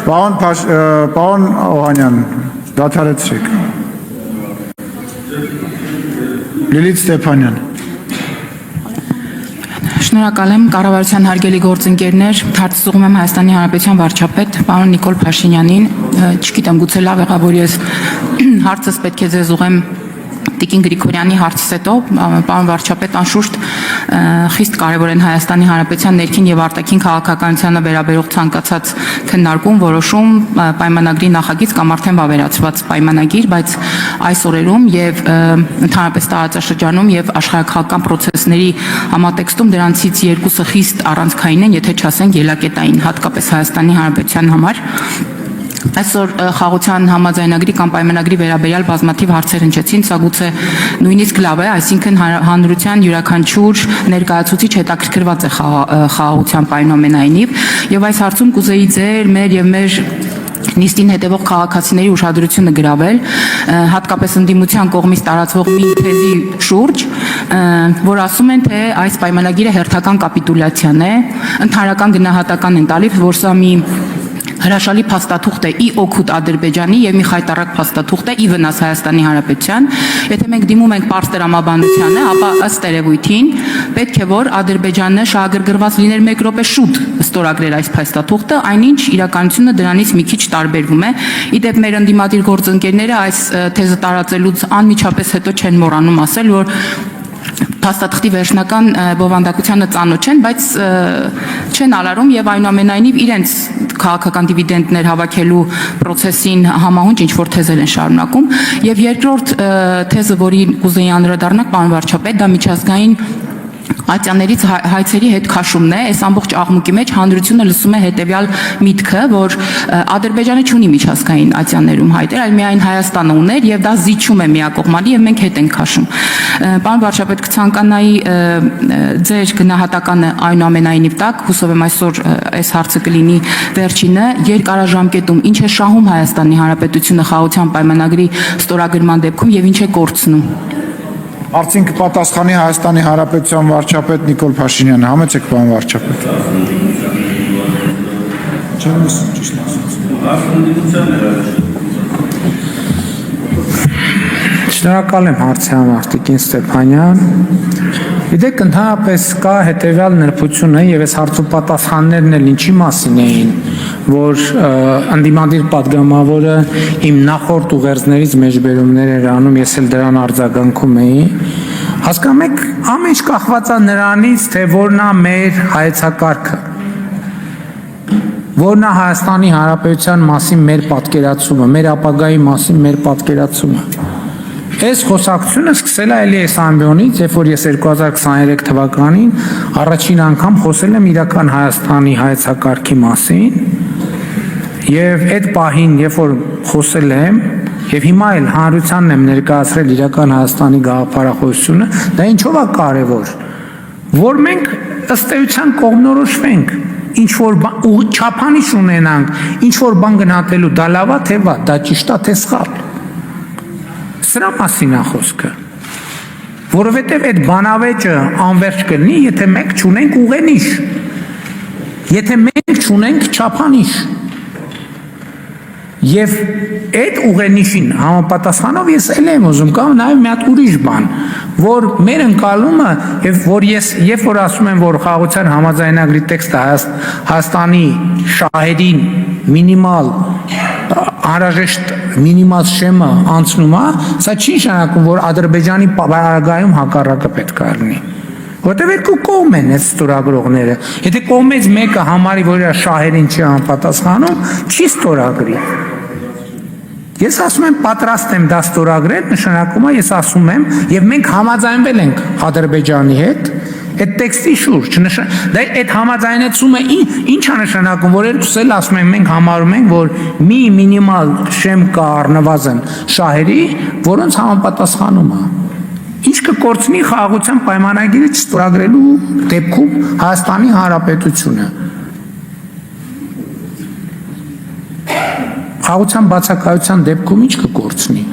Պարոն Օհանյան, դադարեցրեք։ Լիլիթ Ստեփանյան։ Շնորհակալ եմ կառավարության հարգելի գործընկերներ, հարցս ուղղում եմ Հայաստանի Հանրապետության վարչապետ պարոն Նիկոլ Փաշինյանին, չգիտեմ գուցե լավ եղավ, որ ես հարցս պետք է ձեզ ուղղեմ Տիկին Գրիգորյանի հարցից հետո, պարոն վարչապետ, անշուշտ խիստ կարևոր են Հայաստանի Հանրապետության ներքին եւ արտաքին քաղաքականությանը վերաբերող ցանկացած քննարկում, որոշում, պայմանագրի նախագիծ կամ արդեն վավերացված պայմանագիր, բայց այս օրերում եւ ընդհանրապես տարածաշրջանում եւ աշխարհակաղակական պրոցեսների համատեքստում դրանցից երկուսը խիստ առանցքային են, եթե չասենք ելակետային, հատկապես Հայաստանի Հանրապետության համար։ Այսօր խաղաղության համաձայնագրի կամ պայմանագրի վերաբերյալ բազմաթիվ հարցեր հնչեցին, սա գուցե նույնիսկ լավ է, այսինքն հանրության յուրաքանչյուր ներկայացուցիչ հետաքրքրված է խաղաղության պայմանայնիվ, եւ այս հարցում կուզեի ձեր, մեր եւ մեր նիստին հետևող քաղաքացիների ուշադրությունը գրավել, հատկապես ընդդիմության կողմից տարածվող մի թեզի շուրջ, որ ասում են, թե այս պայմանագիրը հերթական կապիտուլյացիան է, ընդհանրական գնահատական են տալիս, որ սա մի հրաշալի փաստաթուղթ է ի օգուտ Ադրբեջանի եւ մի խայտառակ փաստաթուղթ է ի վնաս Հայաստանի Հանրապետության։ Եթե մենք դիմում ենք պարզ տրամաբանությանը, ապա ըստ երևույթին պետք է որ Ադրբեջանը շահագրգռված լիներ 1 րոպե շուտ ստորագրեր այս փաստաթուղթը, այնինչ իրականությունը դրանից մի քիչ տարբերվում է։ Իդեպ մեր ընդդիմադիր գործընկերները այս թեզը տարածելուց անմիջապես հետո չեն մոռանում ասել, որ փաստաթղթի վերջնական բովանդակությանը ծանոթ չեն, բայց չեն արարում եւ այնուամենայնիվ իրենց քաղաքական դիվիդենդներ հավաքելու process-ին համահունչ ինչ որ թեզեր են շարունակում եւ երկրորդ թեզը, որին կուզեի անդրադառնալ, պարոն վարչապետ, դա միջազգային Ատյաններից հայցերի հետ քաշումն է, այս ամբողջ աղմուկի մեջ հանրությունը լսում է հետևյալ միտքը, որ Ադրբեջանը չունի միջազգային ատյաններում հայտեր, այլ միայն Հայաստանը ուներ եւ դա զիջում է միակողմանի եւ մենք հետ ենք քաշում։ Պարոն վարչապետ, կցանկանայի ձեր գնահատականը այնուամենայնիվ տակ, հուսով եմ այսօր այս հարցը կլինի վերջինը, երկարաժամկետում ինչ է շահում Հայաստանի Հանրապետությունը խաղաղության պայմանագրի ստորագրման դեպքում եւ ինչ է կորցնում։ Հարցին կպատասխանի Հայաստանի Հանրապետության վարչապետ Նիկոլ Փաշինյանը, համեցեք պարոն վարչապետ։ Շնորհակալ եմ հարցի համար, Տիկին Ստեփանյան։ Գիտեք, ընդհանրապես կա հետևյալ նրբությունը եւ այս հարցու պատասխաններն էլ ինչի մասին էին, որ ընդդիմադիր падգամավորը իմ նախորդ ուղերձներից մեջբերումներ էր անում, ես էլ դրան արձագանքում էի։ Հասկանում եք, ամեն ինչ կախված է նրանից, թե որն է մեր հայեցակարգը, որն է Հայաստանի Հանրապետության մասին մեր պատկերացումը, մեր ապագայի մասին մեր պատկերացումը։ Այս խոսակցությունը սկսել է էլի այս ամբիոնից, երբ որ ես 2023 թվականին առաջին անգամ խոսել եմ իրական Հայաստանի հայեցակարգի մասին, եւ այդ պահին, երբ որ խոսել եմ, եւ հիմա էլ հանրությանն եմ ներկայացրել իրական Հայաստանի գաղափարախոսությունը, դա ինչով է կարեւոր, որ մենք ըստ էության կողմնորոշվենք, ինչ որ չափանիշ ունենանք, ինչ որ բան գնահատելու, դա լավ է թե վատ, դա ճիշտ է թե սխալ։ Սրա մասին է խոսքը, որովհետև այդ բանավեճը անվերջ կլինի, եթե մենք չունենք ուղենիշ, եթե մենք չունենք չափանիշ, եւ այդ ուղենիշին համապատասխանով ես էլ եմ ուզում կամ նաեւ մի հատ ուրիշ բան, որ մեր ընկալումը եւ որ ես երբ որ ասում եմ, որ խաղաղության համաձայնագրի տեքստը Հայաստանի շահերին մինիմալ անհրաժեշտ մինիմալ շեմը անցնում է, սա չի նշանակում, որ Ադրբեջանի պարագայում հակառակը պետք է լինի։ Որտեւ երկու կողմ են այս ստորագրողները։ Եթե կողմից մեկը համարի, որ իր շահերին չի համապատասխանում, չի ստորագրի։ Ես ասում եմ պատրաստ եմ դա ստորագրել, նշանակում է ես ասում եմ, եւ մենք համաձայնվել ենք Ադրբեջանի հետ այդ տեքստի շուրջ, դա այդ համաձայնեցումը ինչ է նշանակում, որ երկուս էլ ասում են, մենք համարում ենք, որ մի մինիմալ շեմ կա առնվազն շահերի, որոնց համապատասխանում է։ Ինչ կկորցնի խաղաղության պայմանագիրը չստորագրելու դեպքում Հայաստանի Հանրապետությունը։ Խաղաղության բացակայության դեպքում ինչ կկորցնի։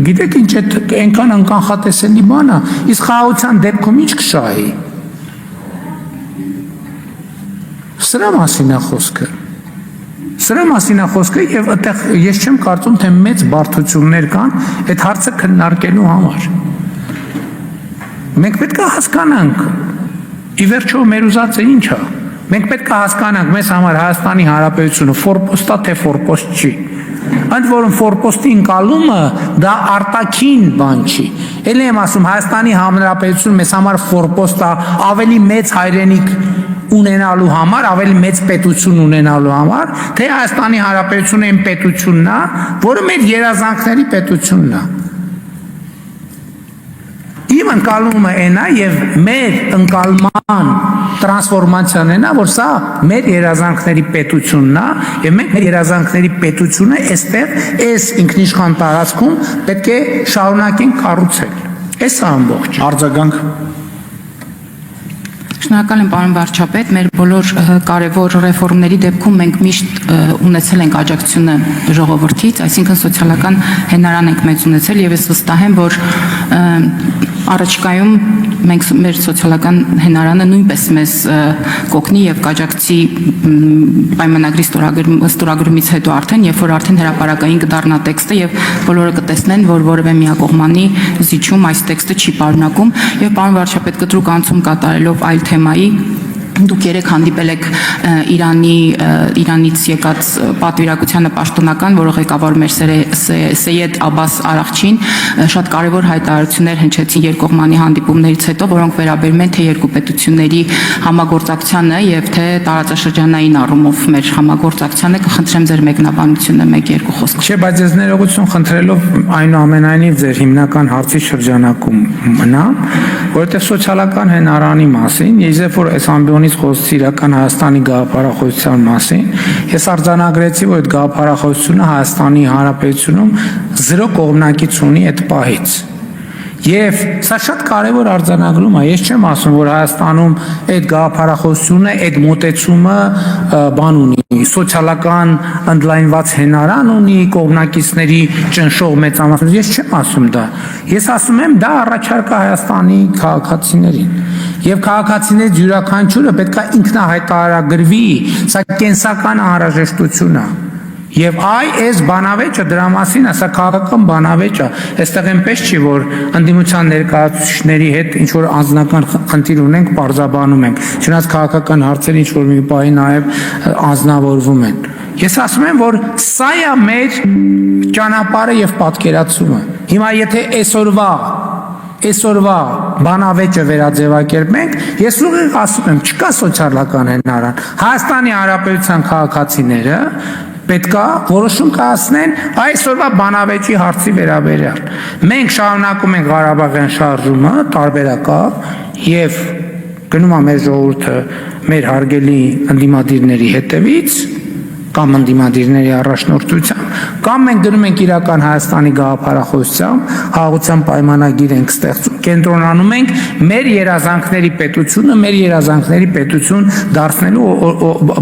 Գիտեք ինչ այնքան անկանխատեսելի բան է, իսկ խաղաղության դեպքում ինչ կշահի։ Սրա մասին է խոսքը։ Սրա մասին է խոսքը եւ այդտեղ ես չեմ կարծում, թե մեծ բարդություններ կան այդ հարցը քննարկելու համար։ Մենք պետք է հասկանանք, ի վերջո մեր ուզածը ինչ է։ Մենք պետք է հասկանանք, մեզ համար Հայաստանի Հանրապետությունը ֆորպոստ է թե ֆորպոստ չի։ Ընդ որում ֆորպոստի ընկալումը դա արտաքին բան չի։ Էլի եմ ասում, Հայաստանի Հանրապետությունը մեզ համար ֆորպոստ է ավելի մեծ հայրենիք ունենալու համար, ավելի մեծ պետություն ունենալու համար, թե Հայաստանի Հանրապետությունը այն պետությունն է, որը մեր երազանքների պետությունն է։ Իմ ընկալումը այն է եւ մեր ընկալման տրանսֆորմացիան այն է, որ սա մեր երազանքների պետությունն է եւ մենք մեր երազանքների պետությունը այստեղ այս ինքնիշխան տարածքում պետք է շարունակենք կառուցել։ Այս է ամբողջ Արձագանք։ Շնորհակալ եմ պարոն վարչապետ, մեր բոլոր կարևոր ռեֆորմների դեպքում մենք միշտ ունեցել ենք աջակցությունը ժողովրդից, այսինքն սոցիալական հենարան ենք մեծ ունեցել եւ ես վստահ եմ, որ առաջիկայում մենք մեր սոցիալական հենարանը նույնպես մեզ կօգնի եւ կաջակցի պայմանագրի ստորագրումից հետո արդեն, երբ որ արդեն հրապարակային կդառնա տեքստը եւ բոլորը կտեսնեն, որ որևէ միակողմանի զիջում այս տեքստը չի պարունակում եւ պարոն վարչապետ կտրուկ անցում կատարելով այլ թեմայի դուք երեք հանդիպել եք Իրանից եկած պատվիրակությանը պաշտոնական, որը ղեկավարում էր Սեյեդ Աբբաս Արաղչին, շատ կարևոր հայտարարություններ հնչեցին երկկողմանի հանդիպումներից հետո, որոնք վերաբերում են թե երկու պետությունների համագործակցությանը եւ թե տարածաշրջանային առումով մեր համագործակցությանը, կխնդրեմ ձեր մեկնաբանությունը 1-2 խոսքով։ Չէ, բայց ես ներողություն խնդրելով այնուամենայնիվ ձեր հիմնական հարցի շրջանակում մնամ, որովհետեւ սոցիալական հենարանի մասին, երբ որ այս ամբիոնից խոսեցի իրական Հայաստանի գաղափարախոսության մասին, ես արձանագրեցի, որ այդ գաղափարախոսությունը Հայաստանի Հանրապետությունում 0 կողմնակից ունի այդ պահից։ Եվ սա շատ կարևոր արձանագրում է, ես չեմ ասում, որ Հայաստանում այդ գաղափարախոսությունը, այդ մոտեցումը բան ունի, սոցիալական ընդլայնված հենարան ունի, կողմնակիցների ճնշող մեծամասնություն, ես չեմ ասում դա։ Ես ասում եմ, դա առաջարկ է Հայաստանի քաղաքացիներին։ Եվ քաղաքացիներից յուրաքանչյուրը պետք է ինքնահայտարարագրվի, սա կենսական անհրաժեշտություն է։ Եվ այս բանավեճը դրա մասին է, սա քաղաքական բանավեճ է, այստեղ այնպես չի, որ ընդդիմության ներկայացուցիչների հետ ինչ որ անձնական խնդիր ունենք, պարզաբանում ենք, չնայած քաղաքական հարցերը ինչ որ մի պահի նաև անձնավորվում են։ Ես ասում եմ, որ սա է մեր ճանապարհը եւ պատկերացումը։ Հիմա եթե այսօրվա բանավեճը վերաձևակերպենք, ես ուղիղ ասում եմ, չկա սոցիալական հենարան։ Հայաստանի Հանրապետության քաղաքացիները պետքա որոշում կայացնեն այսօրվա բանավեճի հարցի վերաբերյալ։ Մենք շարունակում ենք Ղարաբաղյան շարժումը տարբերակավ եւ գնում է մեր ժողովուրդը մեր հարգելի ընդդիմադիրների հետևից կամ ընդդիմադիրների առաջնորդությամբ, կամ մենք գնում ենք իրական Հայաստանի գաղափարախոսությամբ, խաղաղության պայմանագիր ենք ստեղծում, կենտրոնանում ենք մեր երազանքների պետությունը, մեր երազանքների պետություն դարձնելու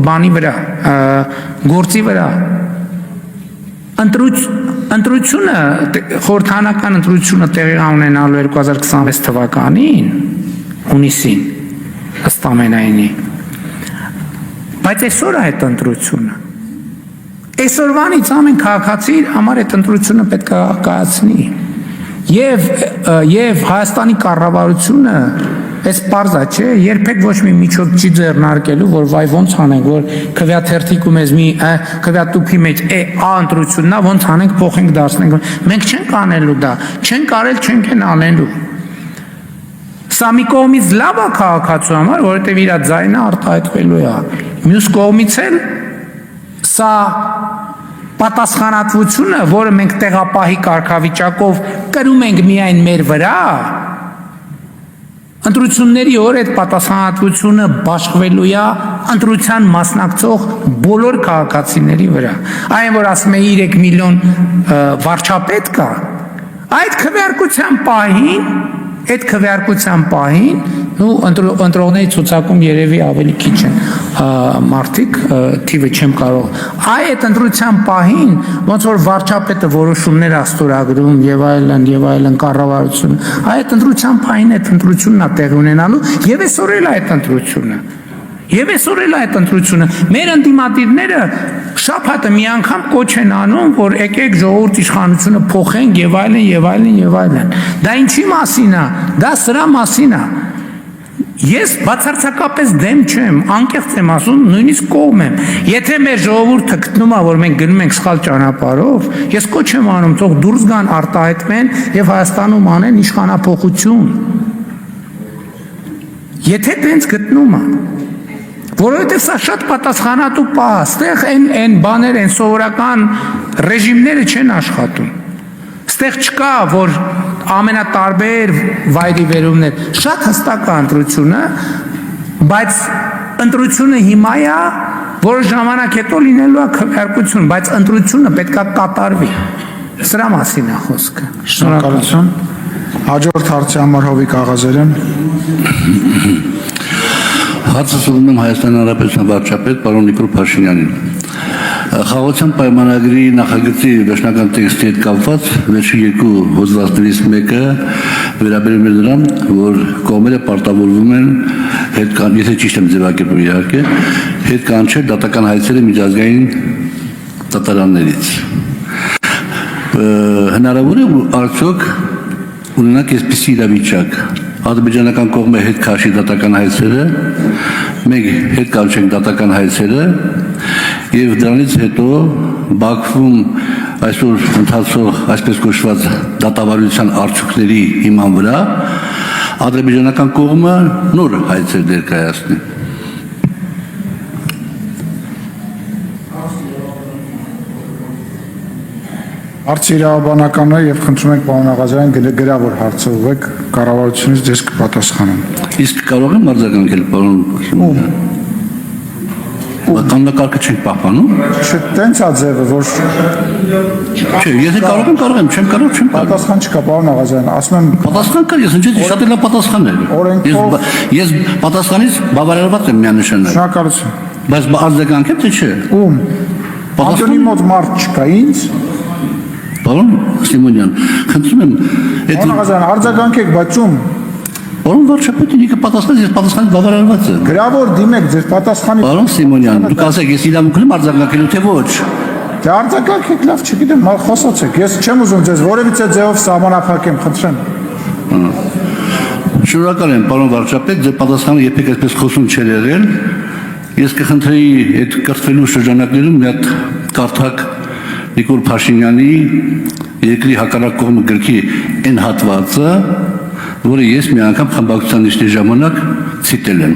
բանի վրա, գործի վրա։ Ընտրությունը, խորհրդանական ընտրությունը տեղի ունենալու 2026 թվականին, հունիսին, ըստ ամենայնի, բայց այսօր է այդ ընտրությունը։ Այսօրվանից ամեն քաղաքացի համար այդ ընտրությունը պետք է կայացնի։ Եվ Հայաստանի կառավարությունը այս պարզա չէ, երբեք ոչ մի միջոց չի ձեռնարկելու, որ վայ ոնց անենք, որ քվեաթերթիկում ես մի քվեատուփի մեջ ընտրությունն է, ոնց անենք, փոխենք, դարձնենք։ Մենք չենք անելու դա, չենք արել, չենք են անելու։ Սա մի կողմից լավ է քաղաքացու համար, որովհետև իր ձայնը արտահայտվելու է։ Մյուս կողմից էլ սա պատասխանատվությունը, որը մենք տեղապահի կարգավիճակով կրում ենք միայն մեր վրա, ընտրությունների օր այդ պատասխանատվությունը բաշխվելու է ընտրության մասնակցող բոլոր քաղաքացիների վրա։ Այն, որ ասում է 3 միլիոն վարչապետ կա, այդ քվեարկության պահին ընտրողների ցուցակում երևի ավելի քիչ են մարդիկ, թիվը չեմ կարող։ Այդ ընտրության պահին, ոնց որ վարչապետը որոշումներ է ստորագրում եւ այլն կառավարությունը, այդ ընտրության պահին այդ ընտրությունն է տեղի ունենալու եւ այսօր էլ այդ ընտրությունը։ Եվ այսօր էլ այդ ընտրությունը մեր ընդդիմադիրները շաբաթը մի անգամ կոչ են անում, որ եկեք ժողովուրդ իշխանությունը փոխենք եւ այլն։ Դա ինչի մասին է։ Դա սրա մասին է։ Ես բացարձակապես դեմ չեմ, անկեղծ եմ ասում, նույնիսկ կողմ եմ։ Եթե մեր ժողովուրդը գտնում է, որ մենք գնում ենք սխալ ճանապարհով, ես կոչ եմ անում, թող դուրս գան, արտահայտվեն եւ Հայաստանում անեն իշխանափոխություն։ Եթե տենց գտնում է, որովհետև սա շատ պատասխանատու պահ է, ստեղ այն բաներ, այն սովորական ռեժիմները չեն աշխատում։ Ստեղ չկա, որ ամենատարբեր վայրի վերումներ, շատ հստակ է ընտրությունը, բայց ընտրությունը հիմա է, որը ժամանակ հետո լինելու է քվեարկություն, բայց ընտրությունը պետք է կատարվի։ Սրա մասին է խոսքը։ Շնորհակալություն։ Հաջորդ հարցի համար Հովիկ Աղազարյան։ Հարցը ուղղում եմ Հայաստանի Հանրապետության վարչապետ պարոն Նիկոլ Փաշինյանին։ Խաղաղության պայմանագրի նախագծի վերջնական տեքստի հետ կապված վերջին երկու հոդվածներից մեկը վերաբերում է նրան, որ կողմերը պարտավորվում են եթե ճիշտ եմ ձևակերպում իհարկե, հետ կանչել դատական հայցերը միջազգային դատարաններից։ Հնարավոր է արդյոք ունենանք այսպիսի իրավիճակ, ադրբեջանական կողմը հետ քաշի դատական հայցերը, մենք հետ կանչենք դատական հայցերը եւ դրանից հետո Բաքվում այսօր ընթացող այսպես կոչված դատավարության արդյունքների հիման վրա ադրբեջանական կողմը նոր հայցեր ներկայացնի։ Հարցը իրավաբանական է եւ խնդրում ենք պարոն Աղազարյան գրավոր հարցը ուղեք կառավարությունից դες կպատասխանեն։ Իսկ կարող եմ արձագանքել պարոն Կանդակարգը չենք պահպանում։ Տենց է ձևը, որ Չէ, եթե կարող եմ, չեմ կարող։ Պատասխան չկա, պարոն Աղազարյան, ասում եմ պատասխան կա, ես ինչ շատ էլ պատասխանել։ Ես պատասխանից բավարարված եմ միանշանակ։ շնորհակալություն։ Բայց արձագանքեմ թե չէ։ Ում Անդոնի մոտ մարդ չկա, ինձ։ Պարոն Սիմոնյան, խնդրում եմ Պարոն Աղազարյան, արձագանքեք, բայց ում։ Պարոն վարչապետին եկե պատասխանից, ես պատասխանից բավարարված եմ։ Գրավոր դիմեք ձեր պատասխանի։ Պարոն Սիմոնյան, դուք ասեք, ես իրավունք ունեմ արձագանքելու թե ոչ։ Դե արձագանքեք, լավ, չգիտեմ, խոսացեք։ Ես չեմ ուզում ձեզ որևիցե ձևով սահմանափակեմ, խնդրեմ։ Շնորհակալ եմ, պարոն վարչապետ, ձեր պատասխանը երբեք այսպես խոսում չէր եղել։ Ես կխնդրեի այդ կրթվելու շրջանակներում մի հատ կարդակ Նիկոլ Փաշինյանի երկրի հակառակ կողմը գրքի այն հատվածը, որը ես մի անգամ խմբակցության նիստի ժամանակ ցիտել եմ։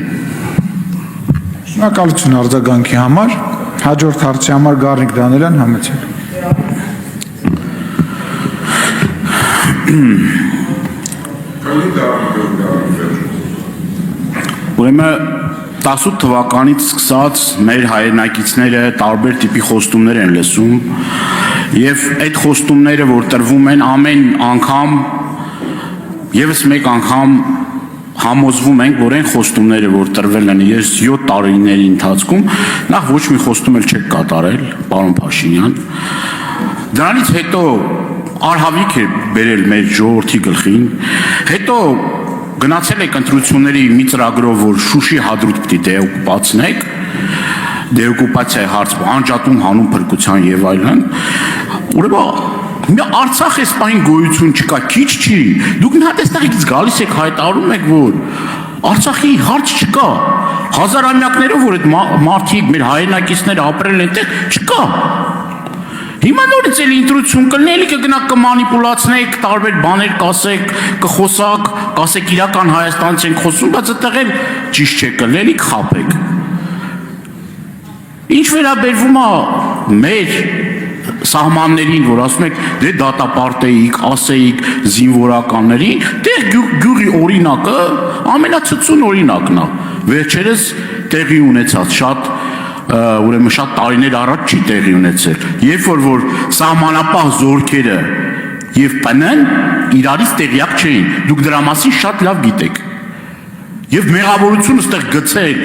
Շնորհակալություն արձագանքի համար։ Հաջորդ հարցի համար Գառնիկ Դանիելյան, համեցեք։ Ուրեմն 18 թվականից սկսած մեր հայրենակիցները տարբեր տիպի խոստումներ են լսում եւ այդ խոստումները, որ տրվում են ամեն անգամ եւս մեկ անգամ համոզվում ենք, որ այն խոստումները, որ տրվել են ես 7 տարիների ընթացքում, նախ ոչ մի խոստում էլ չեք կատարել, պարոն Փաշինյան։ Դրանից հետո արհավիք է բերել մեր ժողովրդի գլխին, հետո գնացել եք ընտրությունների մի ծրագրով, որ Շուշի հադրութ պիտի դեօկուպացնեք, դեօկուպացիայի հարց անջատում հանուն փրկության եւ այլն։ Ուրեմն Արցախ էսպայն գոյություն չկա, քիչ չի։ Դուք մի հատ այստեղից գալիս եք հայտարարում եք, որ Արցախի հարց չկա։ Հազարամյակներով որ այդ մարդիկ մեր հայրենակիցները ապրել են այդտեղ, չկա։ Հիմա նորից էլ ինտրություն կլինի, էլի կգնաք կմանիպուլացնեք, տարբեր բաներ կասեք, կխոսակ, կասեք իրական Հայաստանից ենք խոսում, բայց այդտեղ էլ ճիշտ չէ կլինի, էլի կխաբեք։ Ինչ վերաբերվում է մեր սահմաններին, որ ասում եք, դե դատապարտեիք, ասեիք զինվորականներին, դեր գյուղի օրինակը ամենացծուն օրինակն է։ Վերջերս տեղի ունեցած ուրեմն շատ տարիներ առաջ չի տեղի ունեցել, երբ որ սահմանապահ զորքերը եւ ՊՆ-ն իրարից տեղյակ չէին, դուք դրա մասին շատ լավ գիտեք։ Եվ մեղավորությունը ստեղ գցել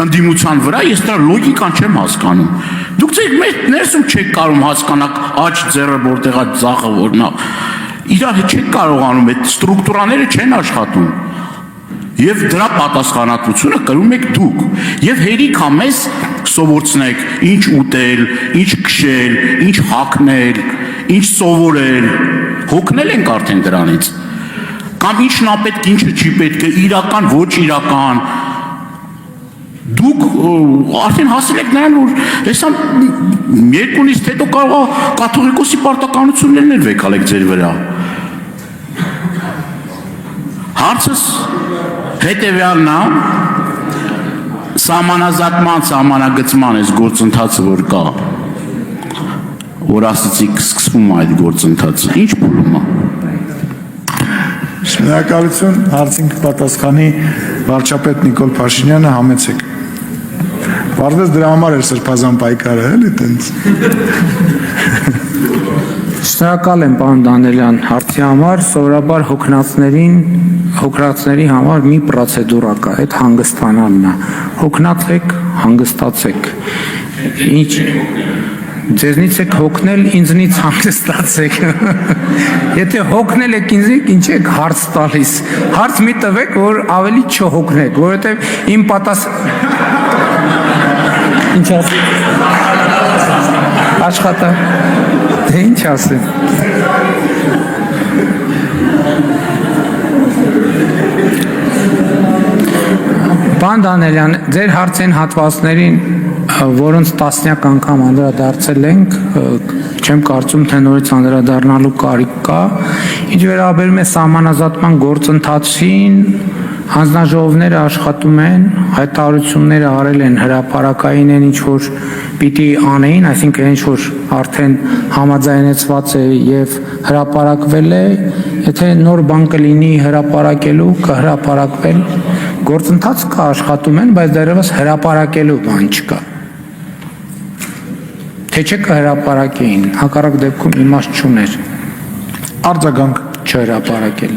ընդդիմության վրա, ես դրա լոգիկան չեմ հասկանում։ Դուք ձեր ներսում չեք կարող հասկանալ աջ ձեռը որտեղ է ձախը որն է։ Իրար հետ չեք կարողանում, այդ ստրուկտուրաները չեն աշխատում։ Եվ դրա պատասխանատվությունը կրում եք դուք։ Եվ հերիք է մեզ սովորեցնեք ինչ ուտել, ինչ քշել, ինչ հագնել, ինչ սովորել։ Հոգնել ենք արդեն դրանից։ Կամ ինչն է պետք, ինչը չի պետք, իրական, ոչ իրական։ Դուք արդեն հասել եք նրան, որ հեսա երկունից հետո կարող է կաթողիկոսի պարտականություններն էլ վեկալեք ձեր վրա։ Հարցս հետևյալն է, սահմանազատման, սահմանագծման այս գործընթացը որ կա, որ ասացիք սկսվում է այդ գործընթացը, ինչ փուլում է։ Շնորհակալություն, հարցին կպատասխանի վարչապետ Նիկոլ Փաշինյանը, համեցեք։ Վարդես դրա համար էր սրբազան պայքարը, էլի տենց։ Շնորհակալ եմ պարոն Դանիելյան հարցի համար, սովորաբար հոգնածների համար մի պրոցեդուրա կա, այդ հանգստանալն է։ Հոգնած եք, հանգստացեք։ Ինչ ձեզնից եք հոգնել, ինձնից հանգստացեք։ Եթե հոգնել եք ինձնից, ինչ եք հարց տալիս։ Հարց մի տվեք, որ ավելի չհոգնեք, որովհետև իմ Ինչ ասեմ։ Աշխատա։ Դե ինչ ասեմ։ Պարոն Դանիելյան, ձեր հարցին հատվածներին, որոնց տասնյակ անգամ անդրադարձել ենք, չեմ կարծում, թե նորից անդրադառնալու կարիք կա։ Ինչ վերաբերում է սահմանազատման գործընթացին, հանձնաժողովները աշխատում են, հայտարարությունները արել են, հրապարակային են ինչ որ պիտի անեին, այսինքն ինչ որ արդեն համաձայնեցված է եւ հրապարակվել է, եթե նոր բան կլինի հրապարակելու, կհրապարակվել, գործընթաց կա, աշխատում են, բայց դեռևս հրապարակելու բան չկա։ Թե չկհրապարակեին, հակառակ դեպքում իմաստ չուներ։ Արձագանք Չհրապարակել։